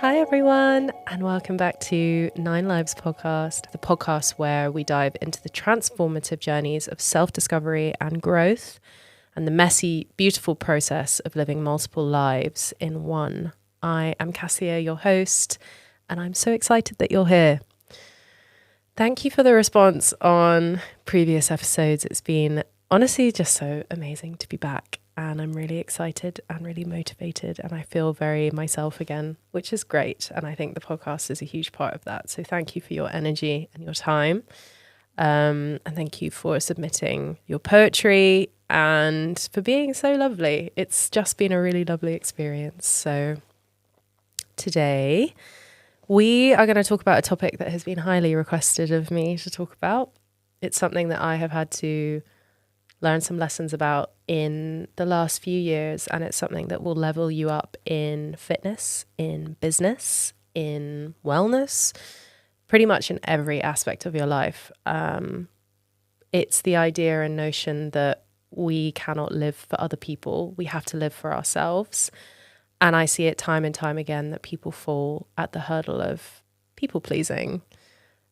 Hi everyone, and welcome back to Nine Lives Podcast, the podcast where we dive into the transformative journeys of self-discovery and growth and the messy, beautiful process of living multiple lives in one. I am Cassia, your host, and I'm so excited that you're here. Thank you for the response on previous episodes. It's been honestly just so amazing to be back. And I'm really excited and really motivated, and I feel very myself again, which is great. And I think the podcast is a huge part of that. So thank you for your energy and your time. And thank you for submitting your poetry and for being so lovely. It's just been a really lovely experience. So today we are going to talk about a topic that has been highly requested of me to talk about. It's something that I have had to learn some lessons about in the last few years, and it's something that will level you up in fitness, in business, in wellness, pretty much in every aspect of your life. It's the idea and notion that we cannot live for other people. We have to live for ourselves. And I see it time and time again that people fall at the hurdle of people pleasing.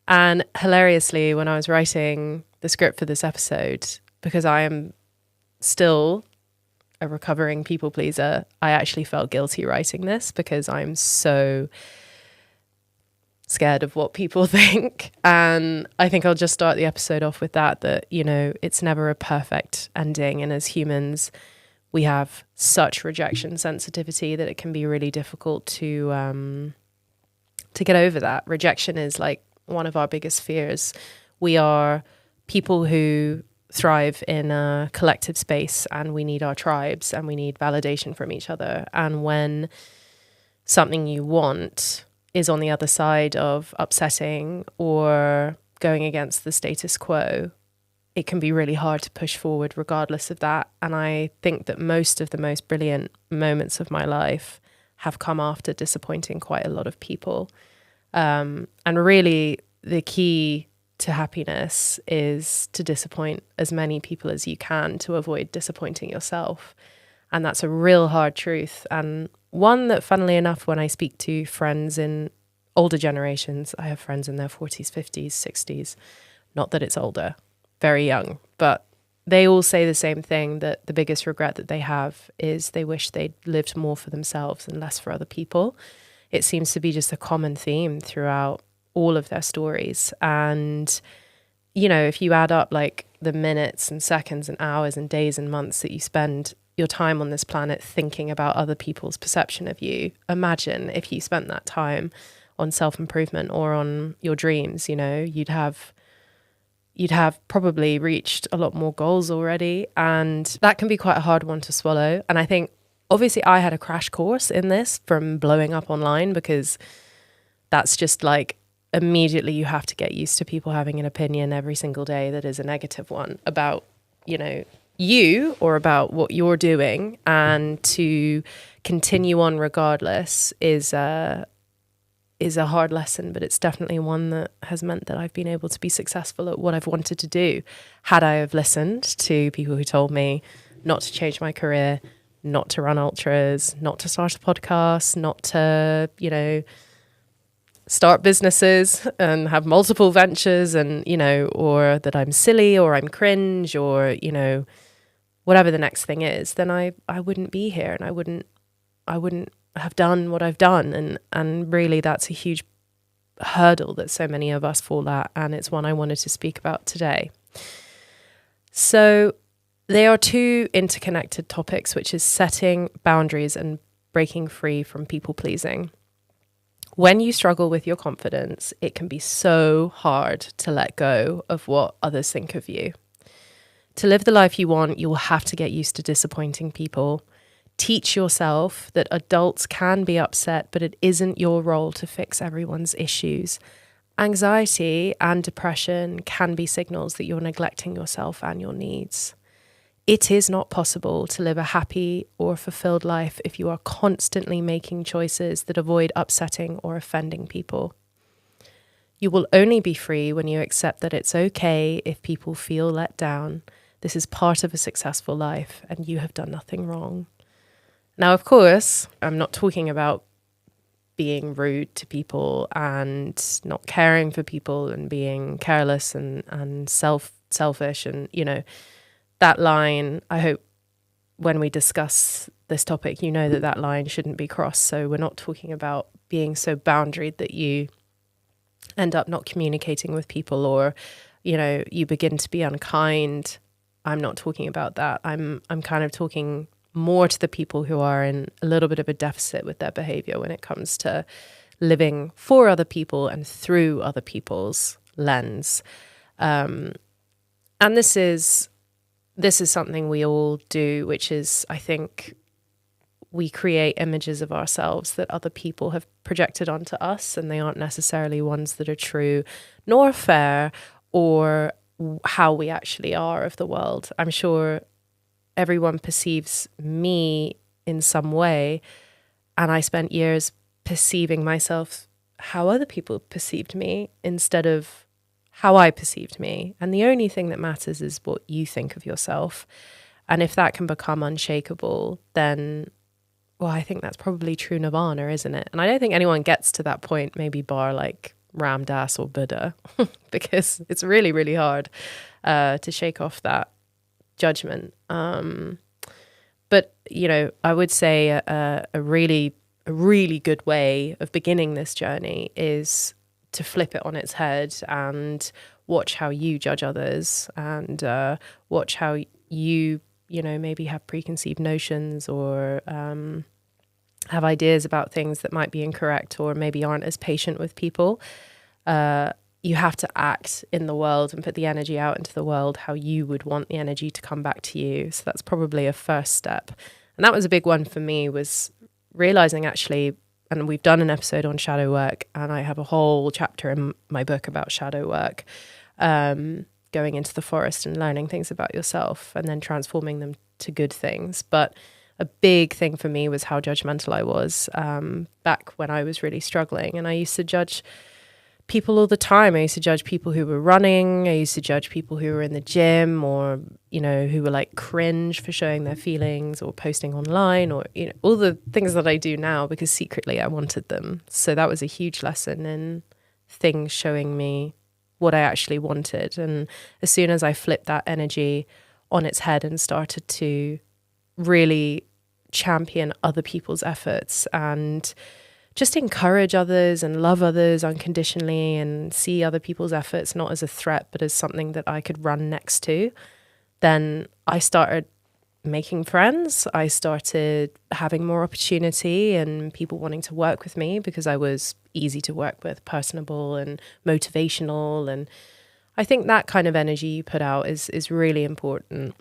And hilariously, when I was writing the script for this episode, because I am still a recovering people pleaser, I actually felt guilty writing this because I'm so scared of what people think. And I think I'll just start the episode off with that, you know, it's never a perfect ending. And as humans, we have such rejection sensitivity that it can be really difficult to get over that. Rejection is like one of our biggest fears. We are people who thrive in a collective space, and we need our tribes and we need validation from each other. And when something you want is on the other side of upsetting or going against the status quo, it can be really hard to push forward regardless of that. And I think that most of the most brilliant moments of my life have come after disappointing quite a lot of people. And really the key to happiness is to disappoint as many people as you can to avoid disappointing yourself. And that's a real hard truth. And one that, funnily enough, when I speak to friends in older generations, I have friends in their 40s, 50s, 60s, not that it's older, very young, but they all say the same thing, that the biggest regret that they have is they wish they'd lived more for themselves and less for other people. It seems to be just a common theme throughout all of their stories. And, you know, if you add up like the minutes and seconds and hours and days and months that you spend your time on this planet thinking about other people's perception of you, imagine if you spent that time on self-improvement or on your dreams. You know, you'd have probably reached a lot more goals already. And that can be quite a hard one to swallow. And I think obviously I had a crash course in this from blowing up online, because that's just like, immediately you have to get used to people having an opinion every single day that is a negative one about, you know, you or about what you're doing. And to continue on regardless is a hard lesson, but it's definitely one that has meant that I've been able to be successful at what I've wanted to do. Had I have listened to people who told me not to change my career, not to run ultras, not to start a podcast, not to, you know, start businesses and have multiple ventures, and, you know, or that I'm silly or I'm cringe or, you know, whatever the next thing is, then I wouldn't be here, and I wouldn't have done what I've done. And really that's a huge hurdle that so many of us fall at. And it's one I wanted to speak about today. So they are two interconnected topics, which is setting boundaries and breaking free from people pleasing. When you struggle with your confidence, it can be so hard to let go of what others think of you. To live the life you want, you will have to get used to disappointing people. Teach yourself that adults can be upset, but it isn't your role to fix everyone's issues. Anxiety and depression can be signals that you're neglecting yourself and your needs. It is not possible to live a happy or fulfilled life if you are constantly making choices that avoid upsetting or offending people. You will only be free when you accept that it's okay if people feel let down. This is part of a successful life, and you have done nothing wrong. Now, of course, I'm not talking about being rude to people and not caring for people and being careless and selfish. And, you know, that line, I hope when we discuss this topic, you know that that line shouldn't be crossed. So we're not talking about being so boundaried that you end up not communicating with people, or, you know, you begin to be unkind. I'm not talking about that. I'm kind of talking more to the people who are in a little bit of a deficit with their behavior when it comes to living for other people and through other people's lens. And this is something we all do, which is, I think, we create images of ourselves that other people have projected onto us, and they aren't necessarily ones that are true nor fair or how we actually are of the world. I'm sure everyone perceives me in some way, and I spent years perceiving myself how other people perceived me instead of how I perceived me. And the only thing that matters is what you think of yourself. And if that can become unshakable, then, well, I think that's probably true nirvana, isn't it? And I don't think anyone gets to that point, maybe bar like Ram Dass or Buddha, because it's really, really hard to shake off that judgment. But, you know, I would say a really good way of beginning this journey is to flip it on its head and watch how you judge others, and watch how you know, maybe have preconceived notions or have ideas about things that might be incorrect or maybe aren't as patient with people. You have to act in the world and put the energy out into the world how you would want the energy to come back to you. So that's probably a first step. And that was a big one for me, was realizing actually, and we've done an episode on shadow work, and I have a whole chapter in my book about shadow work, going into the forest and learning things about yourself and then transforming them to good things. But a big thing for me was how judgmental I was back when I was really struggling. And I used to judge people all the time. I used to judge people who were running. I used to judge people who were in the gym, or, you know, who were like cringe for showing their feelings or posting online, or, you know, all the things that I do now, because secretly I wanted them. So that was a huge lesson in things showing me what I actually wanted. And as soon as I flipped that energy on its head and started to really champion other people's efforts and just encourage others and love others unconditionally and see other people's efforts not as a threat but as something that I could run next to, then I started making friends. I started having more opportunity and people wanting to work with me because I was easy to work with, personable and motivational. And I think that kind of energy you put out is really important.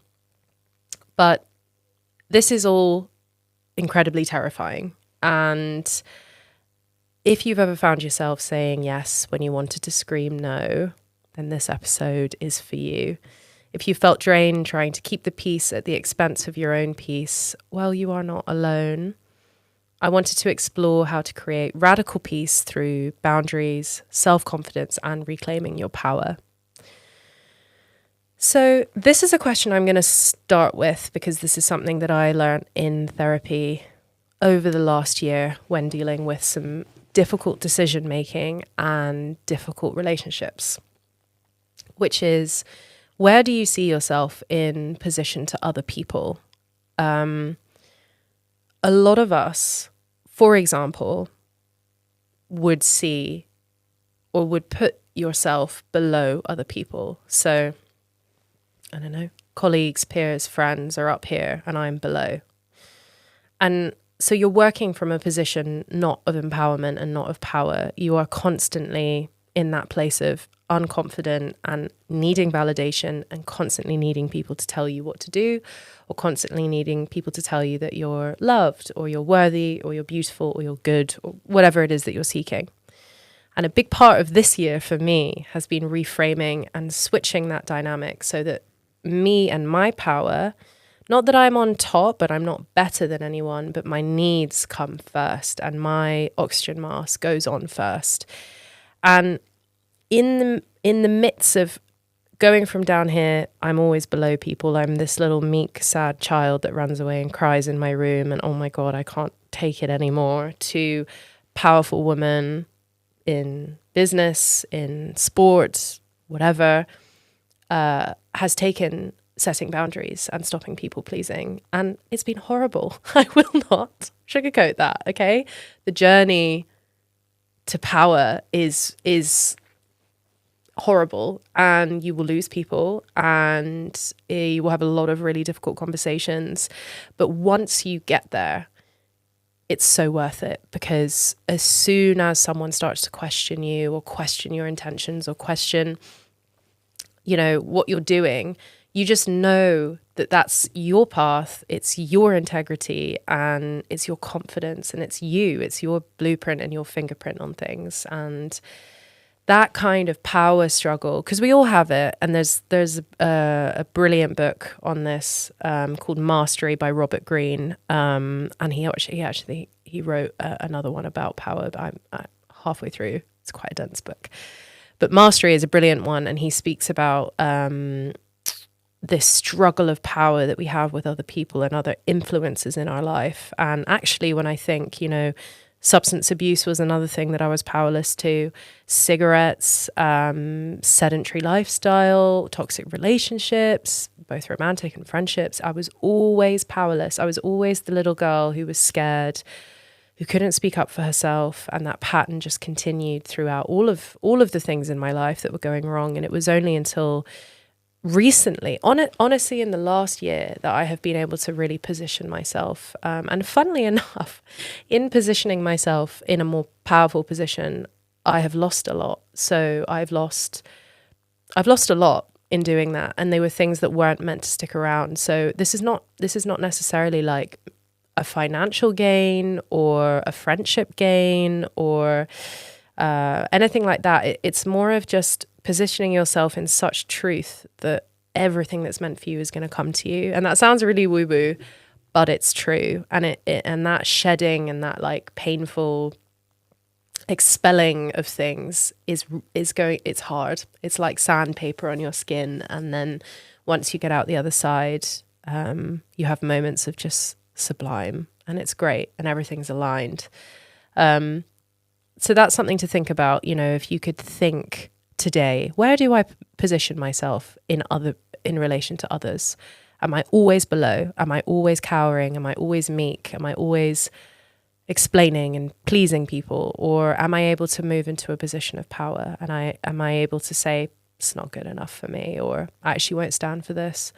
But this is all incredibly terrifying. And if you've ever found yourself saying yes when you wanted to scream no, then this episode is for you. If you felt drained trying to keep the peace at the expense of your own peace, well, you are not alone. I wanted to explore how to create radical peace through boundaries, self-confidence, and reclaiming your power. So this is a question I'm going to start with because this is something that I learned in therapy over the last year when dealing with some difficult decision making and difficult relationships, which is, where do you see yourself in position to other people? A lot of us, for example, would see or would put yourself below other people. So, I don't know, colleagues, peers, friends are up here and I'm below. And so you're working from a position not of empowerment and not of power. You are constantly in that place of unconfident and needing validation and constantly needing people to tell you what to do, or constantly needing people to tell you that you're loved or you're worthy or you're beautiful or you're good or whatever it is that you're seeking. And a big part of this year for me has been reframing and switching that dynamic so that me and my power, not that I'm on top, but I'm not better than anyone, but my needs come first and my oxygen mask goes on first. And in the midst of going from down here, I'm always below people. I'm this little meek, sad child that runs away and cries in my room and, oh my God, I can't take it anymore, to powerful woman in business, in sport, whatever, has taken setting boundaries and stopping people pleasing. And it's been horrible. I will not sugarcoat that, okay? The journey to power is horrible, and you will lose people, and you will have a lot of really difficult conversations. But once you get there, it's so worth it, because as soon as someone starts to question you or question your intentions or question, you know, what you're doing, you just know that that's your path, it's your integrity, and it's your confidence, and it's your blueprint and your fingerprint on things. And that kind of power struggle, because we all have it, and there's a brilliant book on this called Mastery by Robert Greene, and he wrote another one about power, but I'm halfway through. It's quite a dense book, but Mastery is a brilliant one, and he speaks about this struggle of power that we have with other people and other influences in our life. And actually, when I think, you know, substance abuse was another thing that I was powerless to. Cigarettes, sedentary lifestyle, toxic relationships, both romantic and friendships. I was always powerless. I was always the little girl who was scared, who couldn't speak up for herself. And that pattern just continued throughout all of the things in my life that were going wrong. And it was only until recently, honestly, in the last year, that I have been able to really position myself. And funnily enough, in positioning myself in a more powerful position, I have lost a lot. So I've lost a lot in doing that. And they were things that weren't meant to stick around. So this is not necessarily like a financial gain or a friendship gain or anything like that. It's more of just positioning yourself in such truth that everything that's meant for you is going to come to you. And that sounds really woo-woo, but it's true. And and that shedding and that like painful expelling of things it's hard. It's like sandpaper on your skin. And then once you get out the other side, you have moments of just sublime, and it's great, and everything's aligned. So that's something to think about. You know, if you could think today, where do I position myself in relation to others? Am I always below? Am I always cowering? Am I always meek? Am I always explaining and pleasing people? Or am I able to move into a position of power? And am I able to say, it's not good enough for me, or I actually won't stand for this?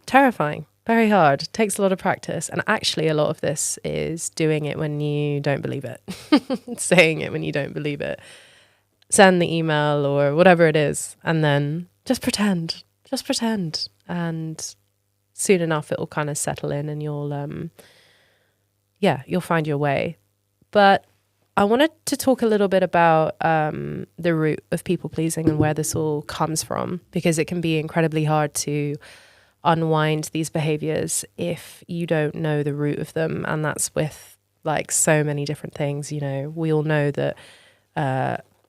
Terrifying, very hard, takes a lot of practice. And actually a lot of this is doing it when you don't believe it, saying it when you don't believe it. Send the email or whatever it is, and then just pretend. And soon enough, it'll kind of settle in, and you'll find your way. But I wanted to talk a little bit about the root of people pleasing and where this all comes from, because it can be incredibly hard to unwind these behaviors if you don't know the root of them. And that's with like so many different things. You know, we all know that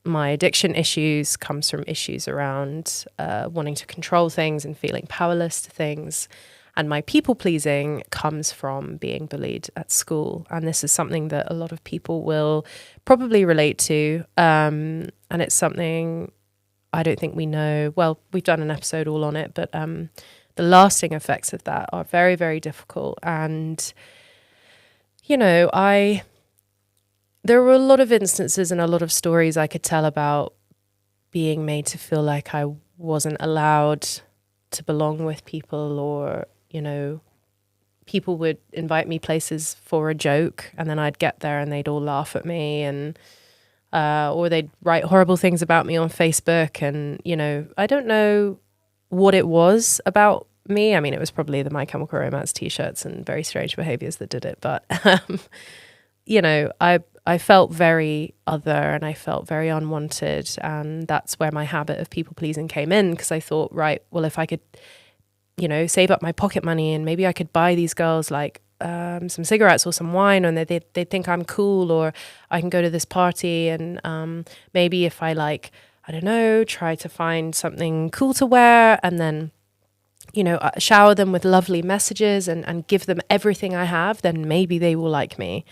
my addiction issues comes from issues around wanting to control things and feeling powerless to things. And my people pleasing comes from being bullied at school. And this is something that a lot of people will probably relate to. And it's something I don't think we know. Well, we've done an episode all on it, but the lasting effects of that are very, very difficult. And, you know, there were a lot of instances and a lot of stories I could tell about being made to feel like I wasn't allowed to belong with people, or, you know, people would invite me places for a joke, and then I'd get there and they'd all laugh at me, and or they'd write horrible things about me on Facebook. And, you know, I don't know what it was about me. I mean, it was probably the My Chemical Romance t-shirts and very strange behaviors that did it. But, you know, I felt very other, and I felt very unwanted. And that's where my habit of people pleasing came in, because I thought, right, well, if I could, you know, save up my pocket money, and maybe I could buy these girls like some cigarettes or some wine, and they'd think I'm cool, or I can go to this party, and maybe if I like, I don't know, try to find something cool to wear, and then, you know, shower them with lovely messages and give them everything I have, then maybe they will like me.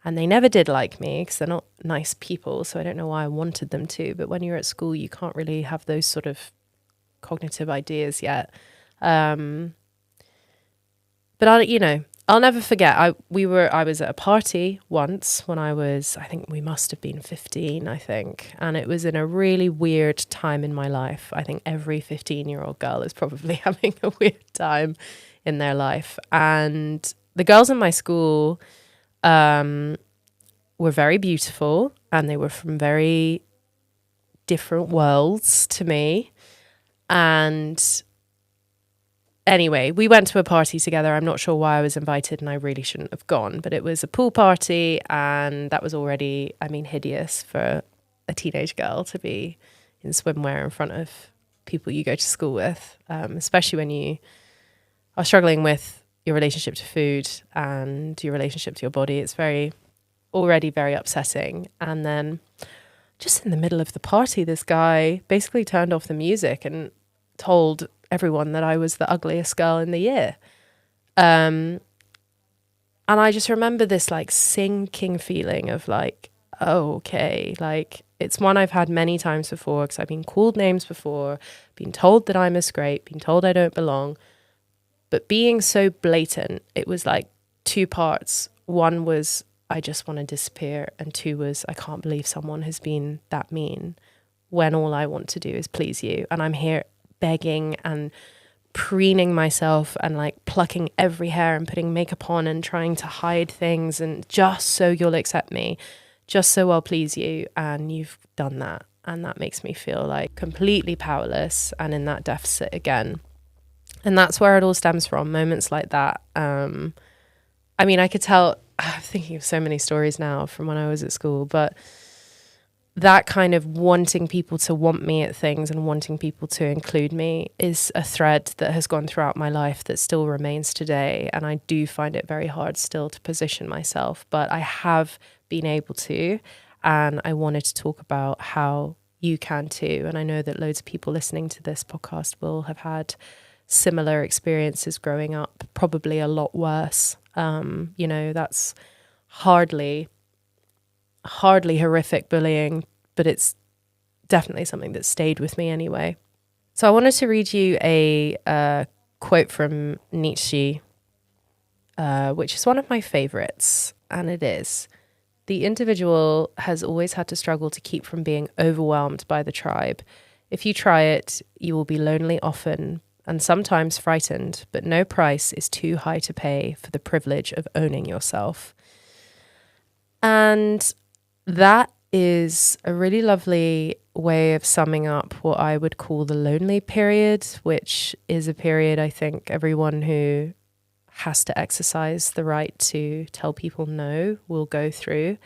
And they never did like me because they're not nice people. So I don't know why I wanted them to. But when you're at school, you can't really have those sort of cognitive ideas yet. But I'll never forget. I was at a party once when I think we must have been 15, I think. And it was in a really weird time in my life. I think every 15-year-old girl is probably having a weird time in their life. And the girls in my school were very beautiful, and they were from very different worlds to me. And anyway, we went to a party together. I'm not sure why I was invited, and I really shouldn't have gone, but it was a pool party, and that was already, hideous for a teenage girl to be in swimwear in front of people you go to school with, especially when you are struggling with your relationship to food and your relationship to your body. It's already very upsetting. And then just in the middle of the party, this guy basically turned off the music and told everyone that I was the ugliest girl in the year. And I just remember this like sinking feeling of like, oh, okay, like it's one I've had many times before because I've been called names before, been told that I'm a scrape, been told I don't belong. But being so blatant, it was like two parts. One was, I just want to disappear. And two was, I can't believe someone has been that mean when all I want to do is please you. And I'm here begging and preening myself and like plucking every hair and putting makeup on and trying to hide things and just so you'll accept me, just so I'll please you. And you've done that. And that makes me feel like completely powerless and in that deficit again. And that's where it all stems from, moments like that. I could tell, I'm thinking of so many stories now from when I was at school, but that kind of wanting people to want me at things and wanting people to include me is a thread that has gone throughout my life that still remains today. And I do find it very hard still to position myself, but I have been able to, and I wanted to talk about how you can too. And I know that loads of people listening to this podcast will have had similar experiences growing up, probably a lot worse. That's hardly horrific bullying, but it's definitely something that stayed with me anyway. So I wanted to read you a quote from Nietzsche, which is one of my favorites, and it is, "The individual has always had to struggle to keep from being overwhelmed by the tribe. If you try it, you will be lonely often, and sometimes frightened, but no price is too high to pay for the privilege of owning yourself." And that is a really lovely way of summing up what I would call the lonely period, which is a period I think everyone who has to exercise the right to tell people no will go through.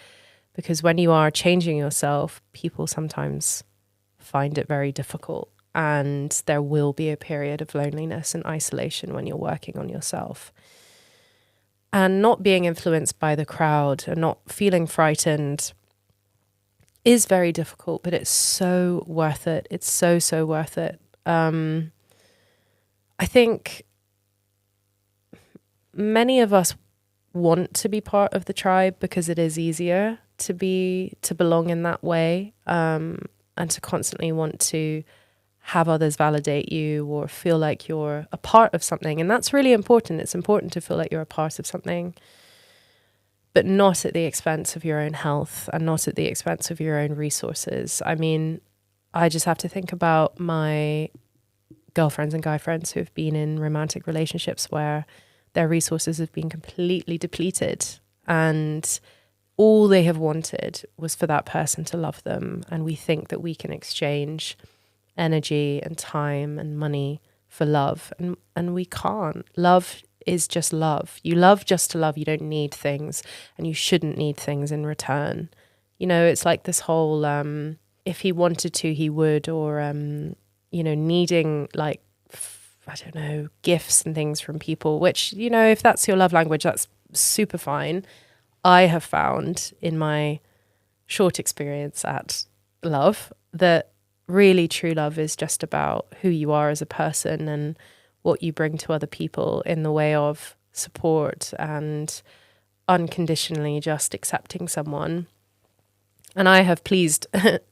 Because when you are changing yourself, people sometimes find it very difficult. And there will be a period of loneliness and isolation when you're working on yourself. And not being influenced by the crowd and not feeling frightened is very difficult, but it's so worth it. It's so, so worth it. I think many of us want to be part of the tribe because it is easier to belong in that way, and to constantly want to have others validate you or feel like you're a part of something. And that's really important. It's important to feel like you're a part of something, but not at the expense of your own health and not at the expense of your own resources. I just have to think about my girlfriends and guy friends who have been in romantic relationships where their resources have been completely depleted and all they have wanted was for that person to love them. And we think that we can exchange energy and time and money for love, and we can't. Love is just love. You love just to love. You don't need things, and you shouldn't need things in return. It's like this whole if he wanted to he would, or needing like I don't know, gifts and things from people, which if that's your love language, that's super fine. I have found in my short experience at love that really true love is just about who you are as a person and what you bring to other people in the way of support and unconditionally just accepting someone. And I have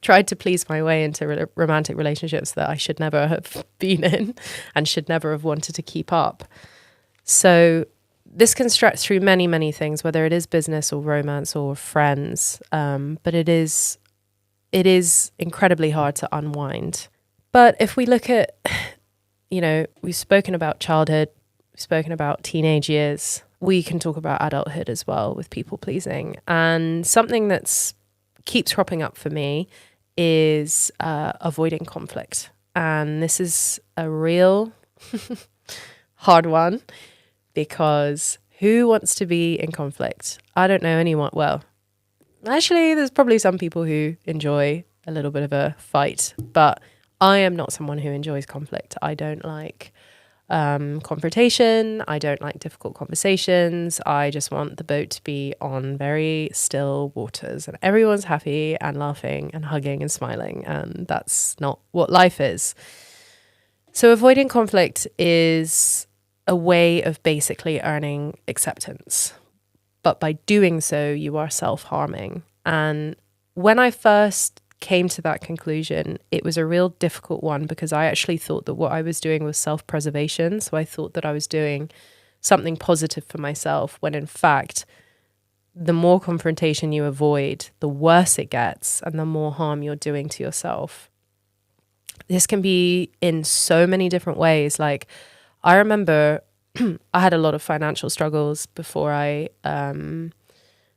tried to please my way into romantic relationships that I should never have been in and should never have wanted to keep up. So this can stretch through many, many things, whether it is business or romance or friends. But it is incredibly hard to unwind. But if we look at, we've spoken about childhood, we've spoken about teenage years, we can talk about adulthood as well with people pleasing. And something that's keeps cropping up for me is avoiding conflict. And this is a real hard one, because who wants to be in conflict? I don't know anyone. Well, actually, there's probably some people who enjoy a little bit of a fight, but I am not someone who enjoys conflict. I don't like confrontation. I don't like difficult conversations. I just want the boat to be on very still waters and everyone's happy and laughing and hugging and smiling. And that's not what life is. So avoiding conflict is a way of basically earning acceptance. But by doing so, you are self-harming. And when I first came to that conclusion, it was a real difficult one, because I actually thought that what I was doing was self-preservation. So I thought that I was doing something positive for myself, when in fact, the more confrontation you avoid, the worse it gets and the more harm you're doing to yourself. This can be in so many different ways. Like, I remember I had a lot of financial struggles before I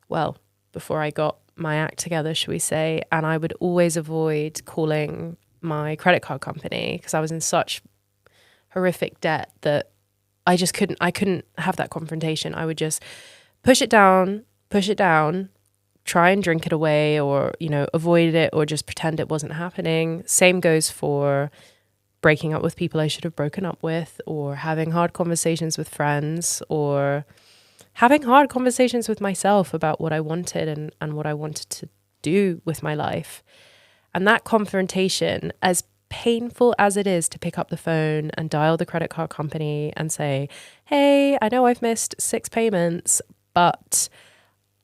got my act together, should we say. And I would always avoid calling my credit card company, because I was in such horrific debt that I couldn't have that confrontation. I would just push it down, try and drink it away, or, avoid it, or just pretend it wasn't happening. Same goes for breaking up with people I should have broken up with, or having hard conversations with friends, or having hard conversations with myself about what I wanted and what I wanted to do with my life. And that confrontation, as painful as it is to pick up the phone and dial the credit card company and say, hey, I know I've missed 6 payments, but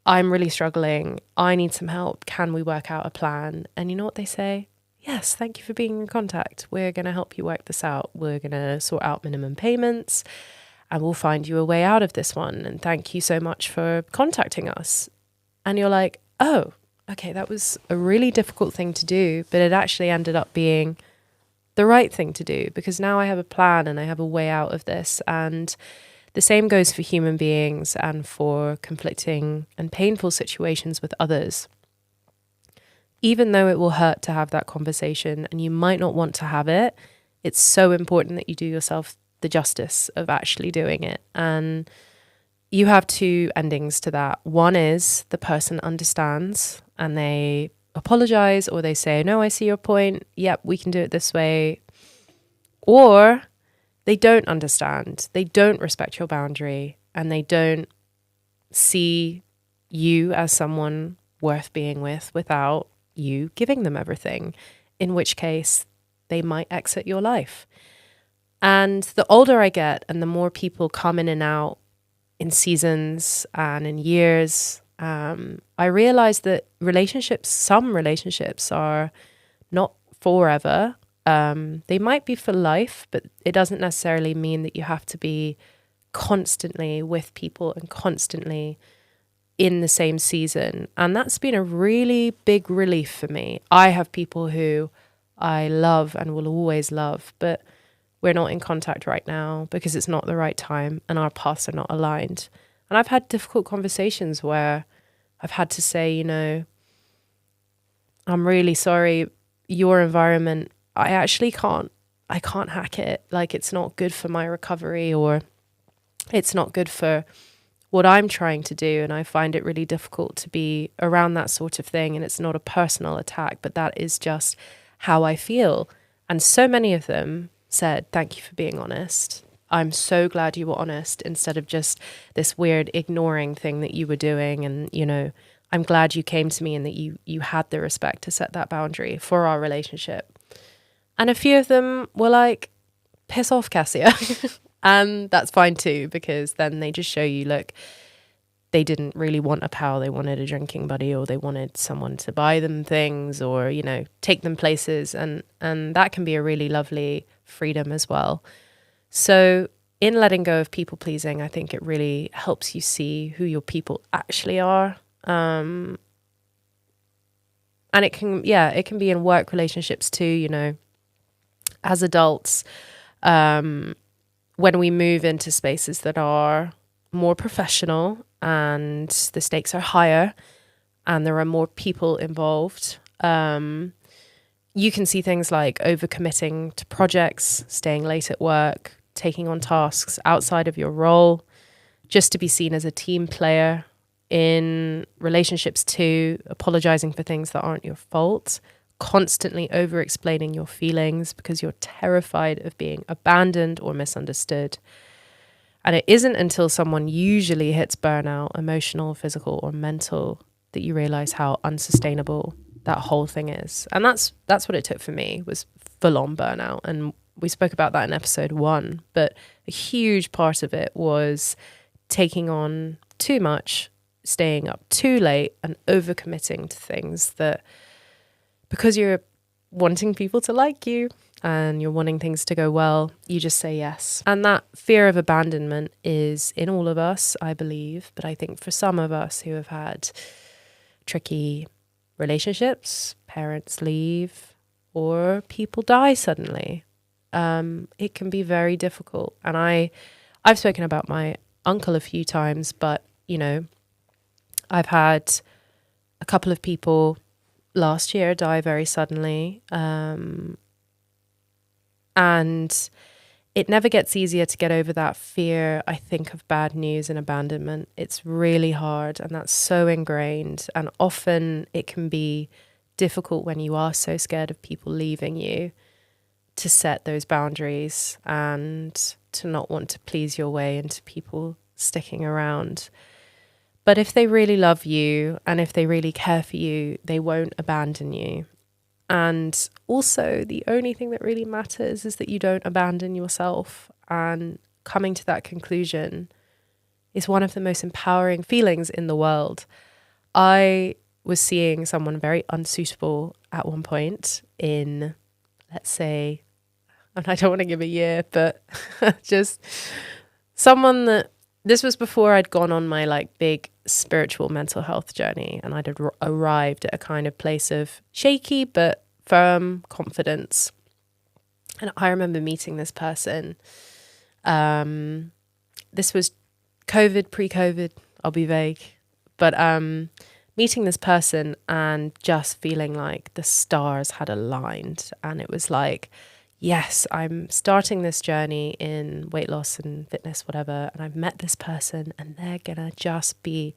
I'm really struggling. I need some help. Can we work out a plan? And you know what they say? Yes, thank you for being in contact. We're going to help you work this out. We're going to sort out minimum payments, and we'll find you a way out of this one. And thank you so much for contacting us. And you're like, oh, okay, that was a really difficult thing to do, but it actually ended up being the right thing to do, because now I have a plan and I have a way out of this. And the same goes for human beings and for conflicting and painful situations with others. Even though it will hurt to have that conversation and you might not want to have it, it's so important that you do yourself the justice of actually doing it. And you have 2 endings to that. One is the person understands and they apologize, or they say, no, I see your point. Yep, we can do it this way. Or they don't understand. They don't respect your boundary, and they don't see you as someone worth being with without you giving them everything, in which case they might exit your life. And the older I get and the more people come in and out in seasons and in years, I realize that some relationships are not forever. They might be for life, but it doesn't necessarily mean that you have to be constantly with people and constantly in the same season. And that's been a really big relief for me. I have people who I love and will always love, but we're not in contact right now because it's not the right time and our paths are not aligned. And I've had difficult conversations where I've had to say, I'm really sorry, your environment, I can't hack it. Like, it's not good for my recovery, or it's not good for what I'm trying to do. And I find it really difficult to be around that sort of thing. And it's not a personal attack, but that is just how I feel. And so many of them said, thank you for being honest. I'm so glad you were honest, instead of just this weird ignoring thing that you were doing. And, I'm glad you came to me and that you had the respect to set that boundary for our relationship. And a few of them were like, piss off, Cassia. And that's fine too, because then they just show you, look, they didn't really want a pal, they wanted a drinking buddy, or they wanted someone to buy them things or, you know, take them places. And that can be a really lovely freedom as well. So in letting go of people pleasing, I think it really helps you see who your people actually are. And it can be in work relationships too, you know, as adults, when we move into spaces that are more professional and the stakes are higher and there are more people involved, you can see things like overcommitting to projects, staying late at work, taking on tasks outside of your role, just to be seen as a team player. In relationships too, apologizing for things that aren't your fault, constantly over-explaining your feelings because you're terrified of being abandoned or misunderstood. And it isn't until someone usually hits burnout, emotional, physical, or mental, that you realize how unsustainable that whole thing is. And that's what it took for me, was full-on burnout. And we spoke about that in episode 1, but a huge part of it was taking on too much, staying up too late, and overcommitting to things that, because you're wanting people to like you and you're wanting things to go well, you just say yes. And that fear of abandonment is in all of us, I believe. But I think for some of us who have had tricky relationships, parents leave, or people die suddenly, it can be very difficult. And I've spoken about my uncle a few times, but, you know, I've had a couple of people last year die very suddenly. And it never gets easier to get over that fear, I think, of bad news and abandonment. It's really hard, and that's so ingrained. And often it can be difficult when you are so scared of people leaving you to set those boundaries and to not want to please your way into people sticking around. But if they really love you and if they really care for you, they won't abandon you. And also, the only thing that really matters is that you don't abandon yourself. And coming to that conclusion is one of the most empowering feelings in the world. I was seeing someone very unsuitable at one point in, let's say, and I don't want to give a year, but just someone that, this was before I'd gone on my like big spiritual mental health journey, and I'd arrived at a kind of place of shaky but firm confidence. And I remember meeting this person. This was COVID, pre-COVID, I'll be vague. But meeting this person and just feeling like the stars had aligned. And it was like, yes, I'm starting this journey in weight loss and fitness, whatever. And I've met this person and they're going to just be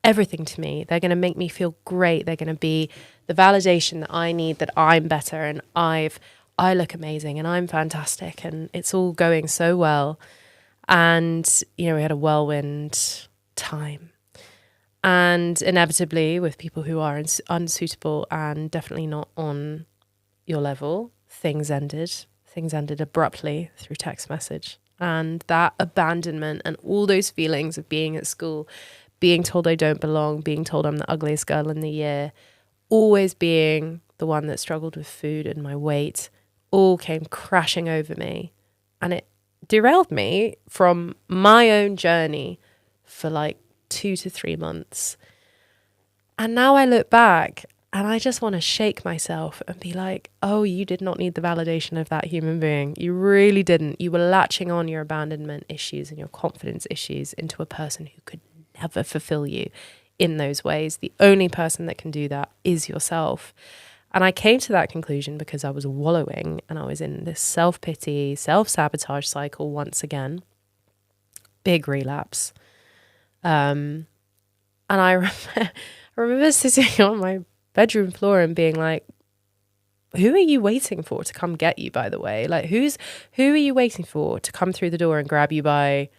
everything to me. They're going to make me feel great. They're going to be the validation that I need, that I'm better and I look amazing and I'm fantastic and it's all going so well. And, you know, we had a whirlwind time. And inevitably with people who are unsuitable and definitely not on your level, things ended abruptly through text message. And that abandonment and all those feelings of being at school, being told I don't belong, being told I'm the ugliest girl in the year, always being the one that struggled with food and my weight, all came crashing over me. And it derailed me from my own journey for like 2 to 3 months. And now I look back and I just want to shake myself and be like, oh, you did not need the validation of that human being. You really didn't. You were latching on your abandonment issues and your confidence issues into a person who could never fulfill you in those ways. The only person that can do that is yourself. And I came to that conclusion because I was wallowing and I was in this self-pity, self-sabotage cycle once again. Big relapse. And I remember sitting on my bedroom floor and being like, who are you waiting for to come get you, by the way? Like, who are you waiting for to come through the door and grab you by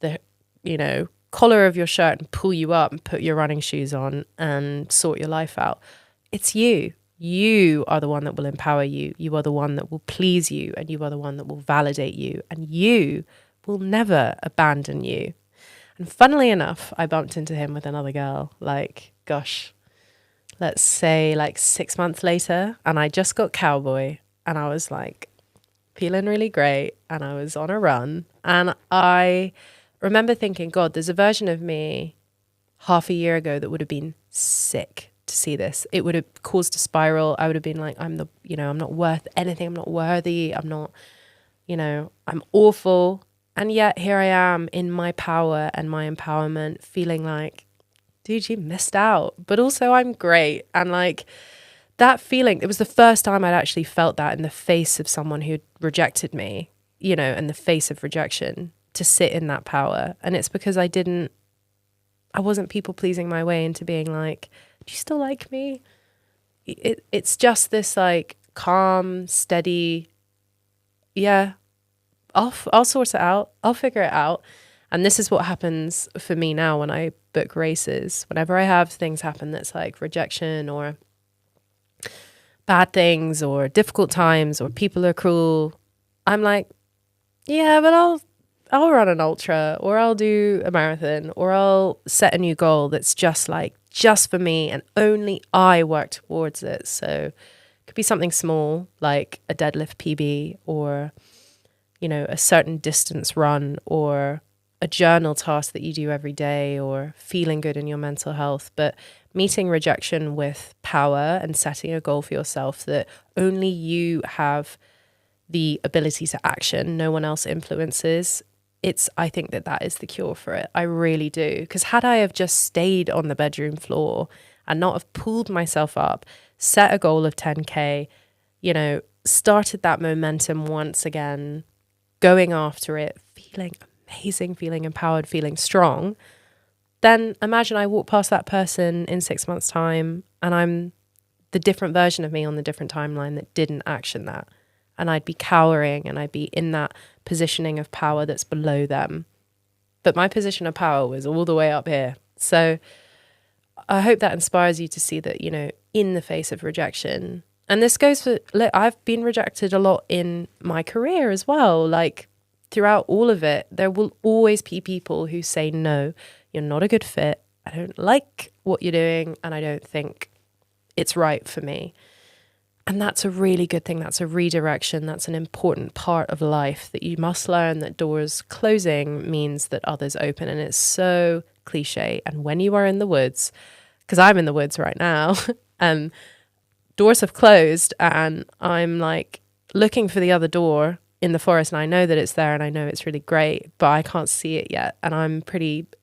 the, you know, collar of your shirt and pull you up and put your running shoes on and sort your life out? It's you. You are the one that will empower you. You are the one that will please you, and you are the one that will validate you, and you will never abandon you. And funnily enough, I bumped into him with another girl, like, gosh, let's say like 6 months later. And I just got cowboy and I was like feeling really great. And I was on a run. And I remember thinking, God, there's a version of me half a year ago that would have been sick to see this. It would have caused a spiral. I would have been like, I'm not worth anything. I'm not worthy. I'm not, I'm awful. And yet here I am in my power and my empowerment, feeling like, dude, you missed out. But also I'm great. And like that feeling, it was the first time I'd actually felt that in the face of someone who rejected me, in the face of rejection, to sit in that power. And it's because I wasn't people pleasing my way into being like, do you still like me? It's just this like calm, steady, yeah, I'll sort it out. I'll figure it out. And this is what happens for me now when I book races. Whenever I have things happen that's like rejection or bad things or difficult times or people are cruel, I'm like, yeah, but I'll run an ultra or I'll do a marathon or I'll set a new goal that's just for me and only I work towards it. So it could be something small like a deadlift PB or a certain distance run or a journal task that you do every day or feeling good in your mental health. But meeting rejection with power and setting a goal for yourself that only you have the ability to action, no one else influences. I think that is the cure for it. I really do. Because had I have just stayed on the bedroom floor and not have pulled myself up, set a goal of 10K, started that momentum once again, going after it, feeling amazing, feeling empowered, feeling strong, then imagine I walk past that person in 6 months' time and I'm the different version of me on the different timeline that didn't action that. And I'd be cowering and I'd be in that positioning of power that's below them. But my position of power was all the way up here. So I hope that inspires you to see that, in the face of rejection, and this goes for, look, I've been rejected a lot in my career as well. Like throughout all of it, there will always be people who say, no, you're not a good fit. I don't like what you're doing. And I don't think it's right for me. And that's a really good thing. That's a redirection. That's an important part of life that you must learn, that doors closing means that others open. And it's so cliche. And when you are in the woods, because I'm in the woods right now, doors have closed and I'm like looking for the other door in the forest and I know that it's there and I know it's really great, but I can't see it yet. And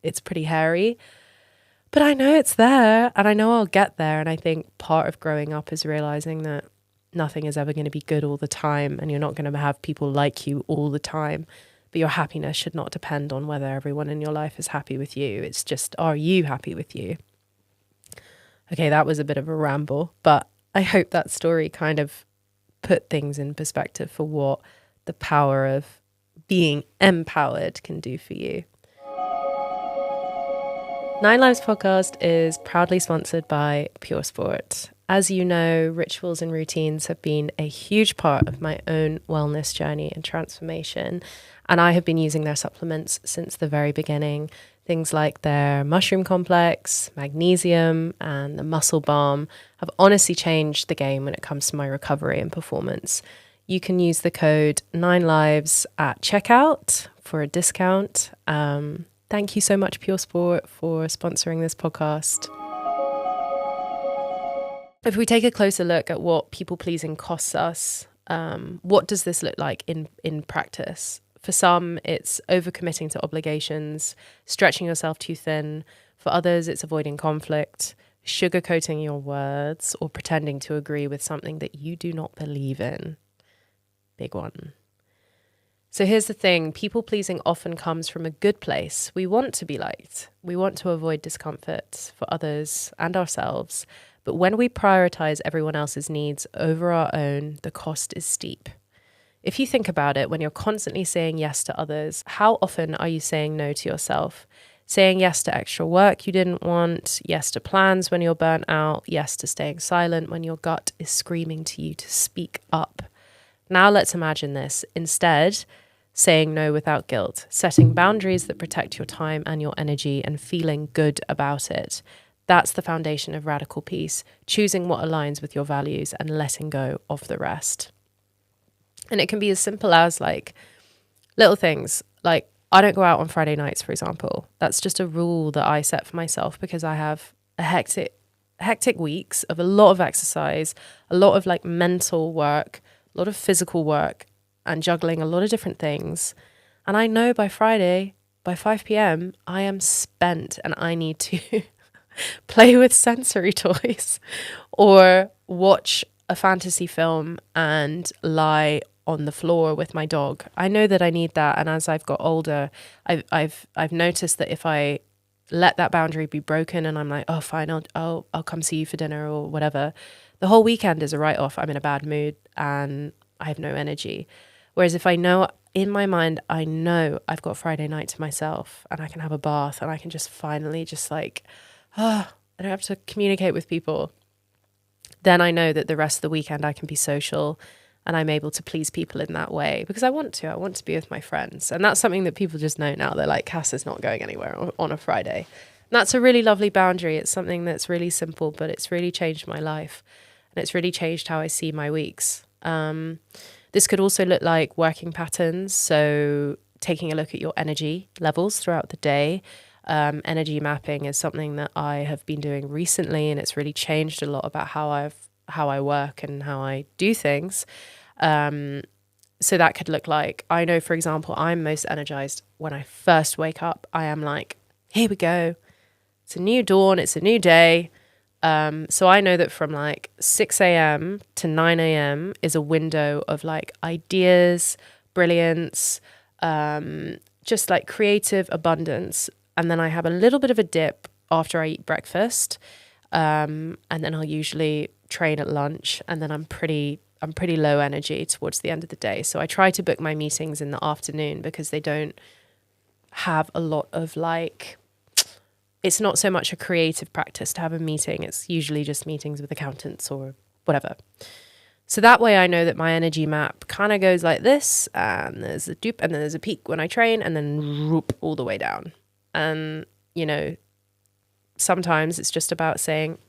it's pretty hairy, but I know it's there and I know I'll get there. And I think part of growing up is realizing that nothing is ever going to be good all the time and you're not going to have people like you all the time, but your happiness should not depend on whether everyone in your life is happy with you. It's just, are you happy with you? Okay, that was a bit of a ramble, but I hope that story kind of put things in perspective for what the power of being empowered can do for you. 9 Lives podcast is proudly sponsored by Pure Sport. As you know, rituals and routines have been a huge part of my own wellness journey and transformation, and I have been using their supplements since the very beginning. Things like their mushroom complex, magnesium, and the muscle balm have honestly changed the game when it comes to my recovery and performance. You can use the code 9lives at checkout for a discount. Thank you so much, Pure Sport, for sponsoring this podcast. If we take a closer look at what people-pleasing costs us, what does this look like in practice? For some, it's overcommitting to obligations, stretching yourself too thin. For others, it's avoiding conflict, sugarcoating your words, or pretending to agree with something that you do not believe in. Big one. So here's the thing. People-pleasing often comes from a good place. We want to be liked. We want to avoid discomfort for others and ourselves. But when we prioritize everyone else's needs over our own, the cost is steep. If you think about it, when you're constantly saying yes to others, how often are you saying no to yourself? Saying yes to extra work you didn't want, yes to plans when you're burnt out, yes to staying silent when your gut is screaming to you to speak up. Now let's imagine this. Instead, saying no without guilt, setting boundaries that protect your time and your energy, and feeling good about it. That's the foundation of radical peace, choosing what aligns with your values and letting go of the rest. And it can be as simple as like little things, like I don't go out on Friday nights, for example. That's just a rule that I set for myself because I have a hectic weeks of a lot of exercise, a lot of like mental work, a lot of physical work, and juggling a lot of different things. And I know by Friday, by 5 p.m., I am spent and I need to play with sensory toys or watch a fantasy film and lie on the floor with my dog. I know that I need that. And as I've got older, I've noticed that if I let that boundary be broken and I'm like, oh, fine, I'll come see you for dinner or whatever, the whole weekend is a write-off. I'm in a bad mood and I have no energy. Whereas if I know in my mind, I know I've got Friday night to myself and I can have a bath and I can just finally just like, I don't have to communicate with people. Then I know that the rest of the weekend I can be social and I'm able to please people in that way because I want to be with my friends. And that's something that people just know now. They're like, Cass is not going anywhere on a Friday. And that's a really lovely boundary. It's something that's really simple, but it's really changed my life. And it's really changed how I see my weeks. This could also look like working patterns. So taking a look at your energy levels throughout the day. Energy mapping is something that I have been doing recently, and it's really changed a lot about how I work and how I do things. So that could look like, I know, for example, I'm most energized when I first wake up. I am like, here we go. It's a new dawn. It's a new day. So I know that from like 6 a.m. to 9 a.m. is a window of like ideas, brilliance, just like creative abundance. And then I have a little bit of a dip after I eat breakfast. And then I'll usually train at lunch, and then I'm pretty low energy towards the end of the day. So I try to book my meetings in the afternoon because they don't have a lot of like, it's not so much a creative practice to have a meeting. It's usually just meetings with accountants or whatever. So that way I know that my energy map kind of goes like this, and there's a dupe and then there's a peak when I train, and then whoop all the way down. And, you know, sometimes it's just about saying,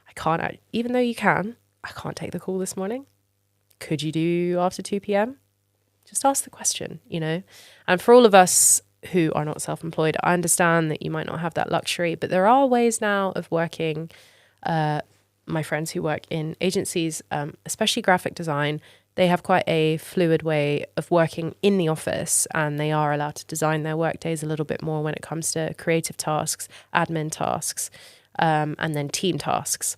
I can't, even though you can, I can't take the call this morning. Could you do after 2 p.m.? Just ask the question, you know. And for all of us who are not self-employed, I understand that you might not have that luxury, but there are ways now of working. My friends who work in agencies, especially graphic design, they have quite a fluid way of working in the office, and they are allowed to design their work days a little bit more when it comes to creative tasks, admin tasks, and then team tasks.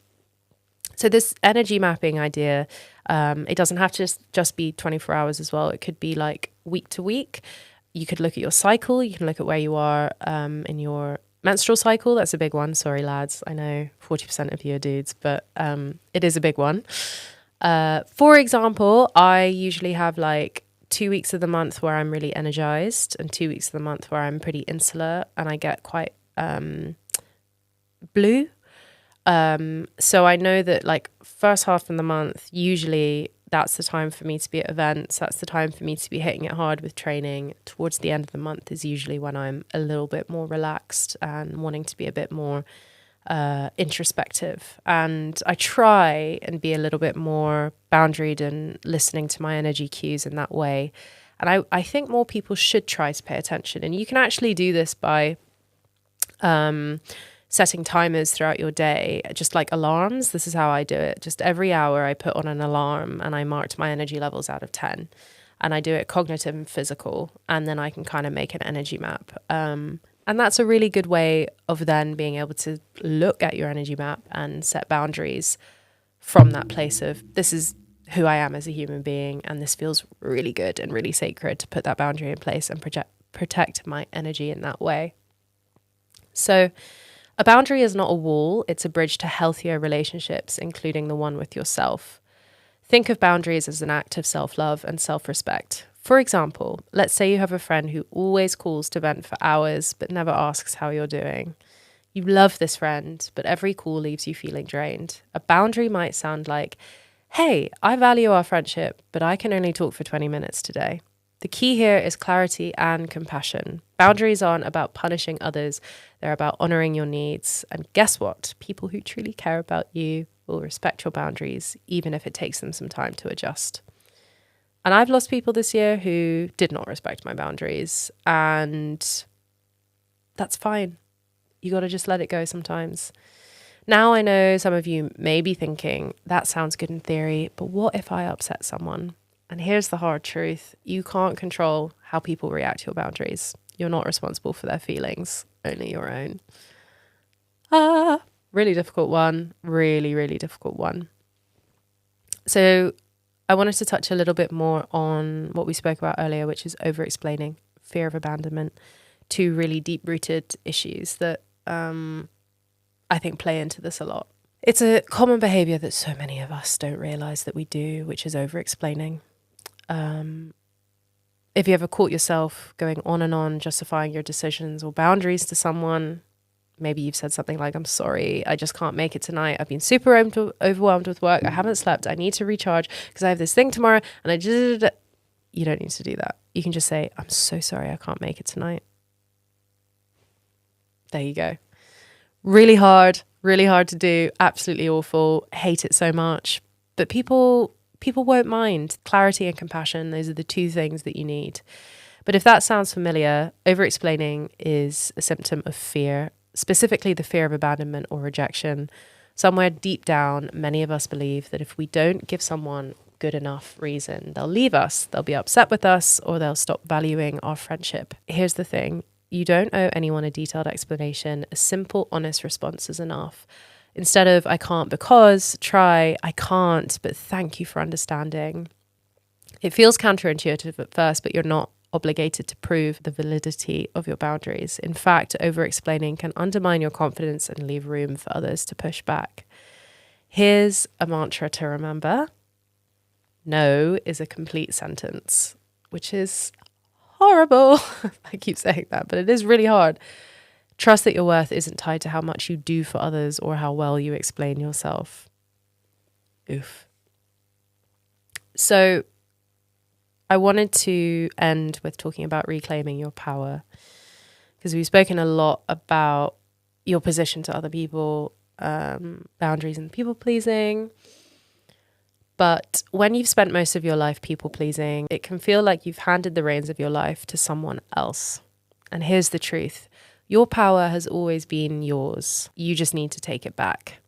So this energy mapping idea, it doesn't have to just be 24 hours as well. It could be like week to week. You could look at your cycle. You can look at where you are in your menstrual cycle. That's a big one. Sorry, lads. I know 40% of you are dudes, but it is a big one. For example, I usually have like 2 weeks of the month where I'm really energized and 2 weeks of the month where I'm pretty insular and I get quite blue. So I know that like first half of the month, usually that's the time for me to be at events. That's the time for me to be hitting it hard with training. Towards the end of the month is usually when I'm a little bit more relaxed and wanting to be a bit more introspective. And I try and be a little bit more boundaried and listening to my energy cues in that way. And I think more people should try to pay attention. And you can actually do this by setting timers throughout your day, just like alarms. This is how I do it. Just every hour I put on an alarm and I marked my energy levels out of 10. And I do it cognitive and physical. And then I can kind of make an energy map. And that's a really good way of then being able to look at your energy map and set boundaries from that place of, this is who I am as a human being. And this feels really good and really sacred to put that boundary in place and protect my energy in that way. So a boundary is not a wall, it's a bridge to healthier relationships, including the one with yourself. Think of boundaries as an act of self-love and self-respect. For example, let's say you have a friend who always calls to vent for hours, but never asks how you're doing. You love this friend, but every call leaves you feeling drained. A boundary might sound like, hey, I value our friendship, but I can only talk for 20 minutes today. The key here is clarity and compassion. Boundaries aren't about punishing others. They're about honoring your needs. And guess what? People who truly care about you will respect your boundaries, even if it takes them some time to adjust. And I've lost people this year who did not respect my boundaries. And that's fine. You got to just let it go sometimes. Now I know some of you may be thinking, that sounds good in theory, but what if I upset someone? And here's the hard truth. You can't control how people react to your boundaries. You're not responsible for their feelings, only your own. Really difficult one. Really, really difficult one. So I wanted to touch a little bit more on what we spoke about earlier, which is overexplaining, fear of abandonment, two really deep-rooted issues that I think play into this a lot. It's a common behavior that so many of us don't realize that we do, which is overexplaining. If you ever caught yourself going on and on, justifying your decisions or boundaries to someone, maybe you've said something like, I'm sorry, I just can't make it tonight. I've been super overwhelmed with work. I haven't slept. I need to recharge because I have this thing tomorrow. And you don't need to do that. You can just say, I'm so sorry, I can't make it tonight. There you go. Really hard to do. Absolutely awful. Hate it so much. But people won't mind. Clarity and compassion, those are the two things that you need. But if that sounds familiar, overexplaining is a symptom of fear, specifically the fear of abandonment or rejection. Somewhere deep down, many of us believe that if we don't give someone good enough reason, they'll leave us, they'll be upset with us, or they'll stop valuing our friendship. Here's the thing. You don't owe anyone a detailed explanation. A simple, honest response is enough. Instead of, I can't because, try, I can't, but thank you for understanding. It feels counterintuitive at first, but you're not obligated to prove the validity of your boundaries. In fact, over-explaining can undermine your confidence and leave room for others to push back. Here's a mantra to remember. No is a complete sentence, which is horrible. I keep saying that, but it is really hard. Trust that your worth isn't tied to how much you do for others or how well you explain yourself. Oof. So I wanted to end with talking about reclaiming your power, because we've spoken a lot about your position to other people, boundaries and people pleasing. But when you've spent most of your life people pleasing, it can feel like you've handed the reins of your life to someone else. And here's the truth. Your power has always been yours. You just need to take it back.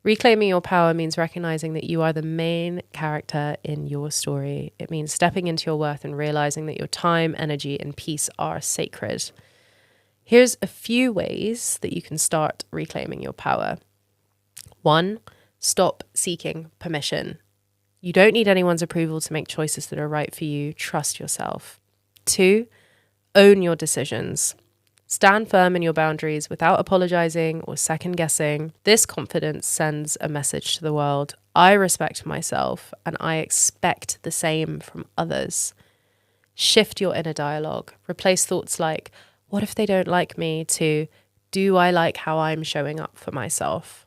Reclaiming your power means recognizing that you are the main character in your story. It means stepping into your worth and realizing that your time, energy, and peace are sacred. Here's a few ways that you can start reclaiming your power. 1, stop seeking permission. You don't need anyone's approval to make choices that are right for you. Trust yourself. 2, own your decisions. Stand firm in your boundaries without apologizing or second guessing. This confidence sends a message to the world. I respect myself and I expect the same from others. Shift your inner dialogue. Replace thoughts like, what if they don't like me, to, do I like how I'm showing up for myself?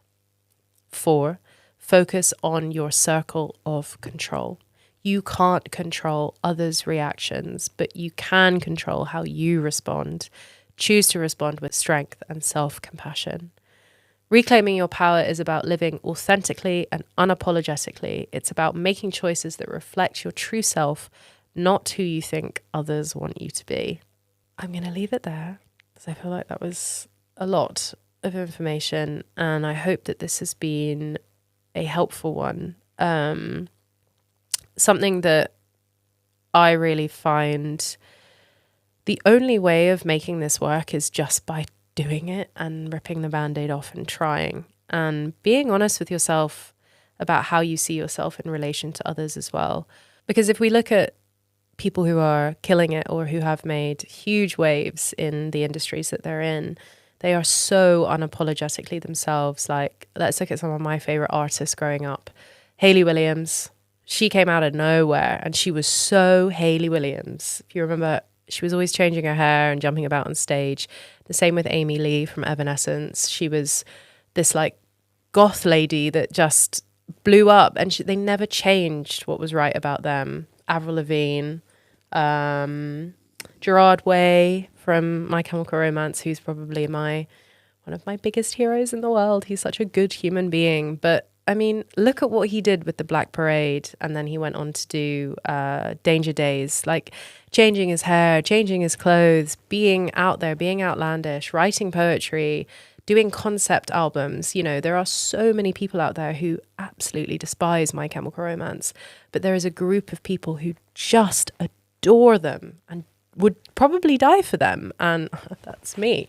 4, focus on your circle of control. You can't control others' reactions, but you can control how you respond. Choose to respond with strength and self-compassion. Reclaiming your power is about living authentically and unapologetically. It's about making choices that reflect your true self, not who you think others want you to be. I'm going to leave it there because I feel like that was a lot of information, and I hope that this has been a helpful one. Something that I really find the only way of making this work is just by doing it and ripping the Band-Aid off and trying and being honest with yourself about how you see yourself in relation to others as well. Because if we look at people who are killing it or who have made huge waves in the industries that they're in, they are so unapologetically themselves. Like, let's look at some of my favorite artists growing up. Hayley Williams, she came out of nowhere and she was so Hayley Williams. If you remember, she was always changing her hair and jumping about on stage. The same with Amy Lee from Evanescence. She was this like goth lady that just blew up, and they never changed what was right about them. Avril Lavigne, Gerard Way from My Chemical Romance, who's probably one of my biggest heroes in the world. He's such a good human being. But I mean, look at what he did with the Black Parade. And then he went on to do Danger Days, like changing his hair, changing his clothes, being out there, being outlandish, writing poetry, doing concept albums. You know, there are so many people out there who absolutely despise My Chemical Romance. But there is a group of people who just adore them and would probably die for them. And that's me.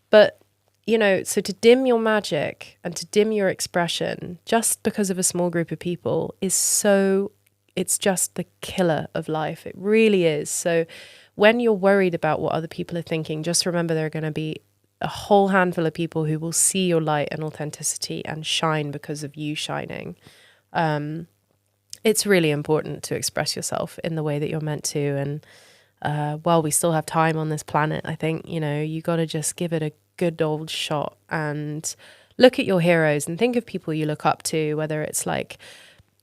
But you know, so to dim your magic and to dim your expression just because of a small group of people it's just the killer of life. It really is. So when you're worried about what other people are thinking, just remember there are going to be a whole handful of people who will see your light and authenticity and shine because of you shining. It's really important to express yourself in the way that you're meant to. And while we still have time on this planet, I think, you know, you got to just give it a good old shot and look at your heroes and think of people you look up to, whether it's like,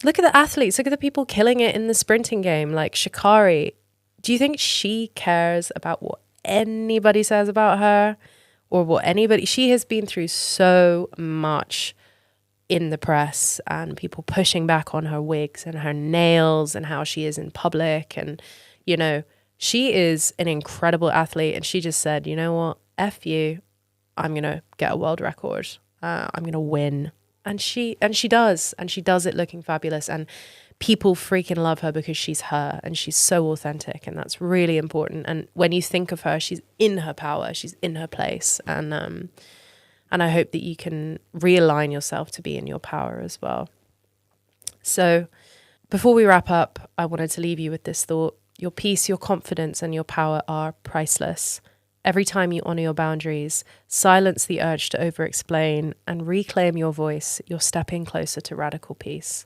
look at the athletes, look at the people killing it in the sprinting game, like Sha'Carri. Do you think she cares about what anybody says about her or what anybody, she has been through so much in the press and people pushing back on her wigs and her nails and how she is in public. And, you know, she is an incredible athlete. And she just said, you know what, F you. I'm going to get a world record. I'm going to win. And she does. And she does it looking fabulous. And people freaking love her because she's her and she's so authentic. And that's really important. And when you think of her, she's in her power. She's in her place. And I hope that you can realign yourself to be in your power as well. So before we wrap up, I wanted to leave you with this thought. Your peace, your confidence, and your power are priceless. Every time you honor your boundaries, silence the urge to overexplain, and reclaim your voice, you're stepping closer to radical peace.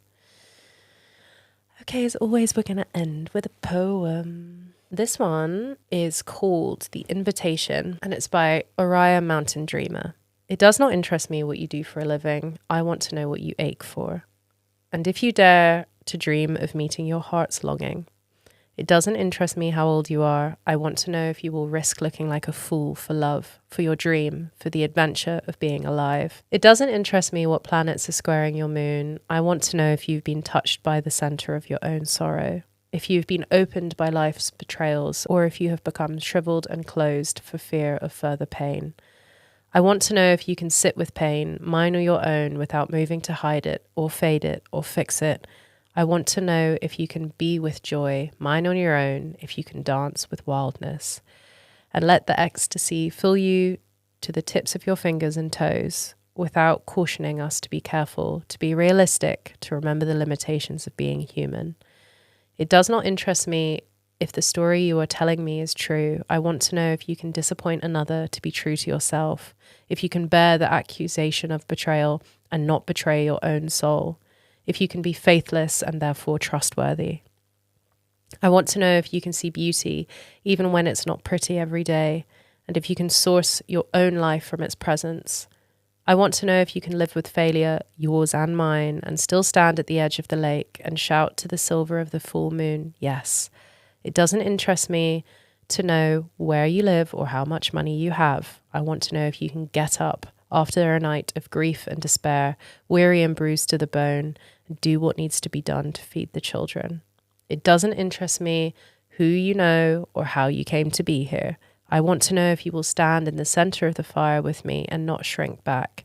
Okay, as always, we're going to end with a poem. This one is called The Invitation, and it's by Oriah Mountain Dreamer. It does not interest me what you do for a living. I want to know what you ache for. And if you dare to dream of meeting your heart's longing, it doesn't interest me how old you are. I want to know if you will risk looking like a fool for love, for your dream, for the adventure of being alive. It doesn't interest me what planets are squaring your moon. I want to know if you've been touched by the center of your own sorrow, if you've been opened by life's betrayals, or if you have become shriveled and closed for fear of further pain. I want to know if you can sit with pain, mine or your own, without moving to hide it, or fade it, or fix it. I want to know if you can be with joy, mine on your own, if you can dance with wildness. And let the ecstasy fill you to the tips of your fingers and toes, without cautioning us to be careful, to be realistic, to remember the limitations of being human. It does not interest me if the story you are telling me is true. I want to know if you can disappoint another to be true to yourself, if you can bear the accusation of betrayal and not betray your own soul, if you can be faithless and therefore trustworthy. I want to know if you can see beauty even when it's not pretty every day, and if you can source your own life from its presence. I want to know if you can live with failure, yours and mine, and still stand at the edge of the lake and shout to the silver of the full moon, yes. It doesn't interest me to know where you live or how much money you have. I want to know if you can get up after a night of grief and despair, weary and bruised to the bone, and do what needs to be done to feed the children. It doesn't interest me who you know or how you came to be here. I want to know if you will stand in the center of the fire with me and not shrink back.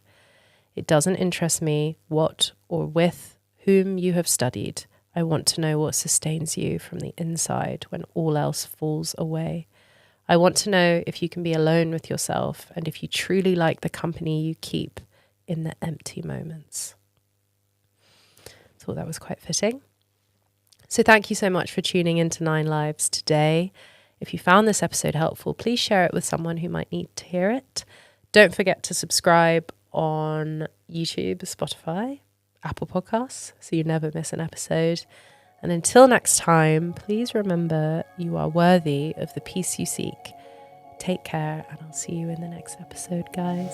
It doesn't interest me what or with whom you have studied. I want to know what sustains you from the inside when all else falls away. I want to know if you can be alone with yourself and if you truly like the company you keep in the empty moments. Thought that was quite fitting. So thank you so much for tuning into 9 Lives today. If you found this episode helpful, please share it with someone who might need to hear it. Don't forget to subscribe on YouTube, Spotify, Apple Podcasts, so you never miss an episode. And until next time, please remember you are worthy of the peace you seek. Take care, and I'll see you in the next episode, guys.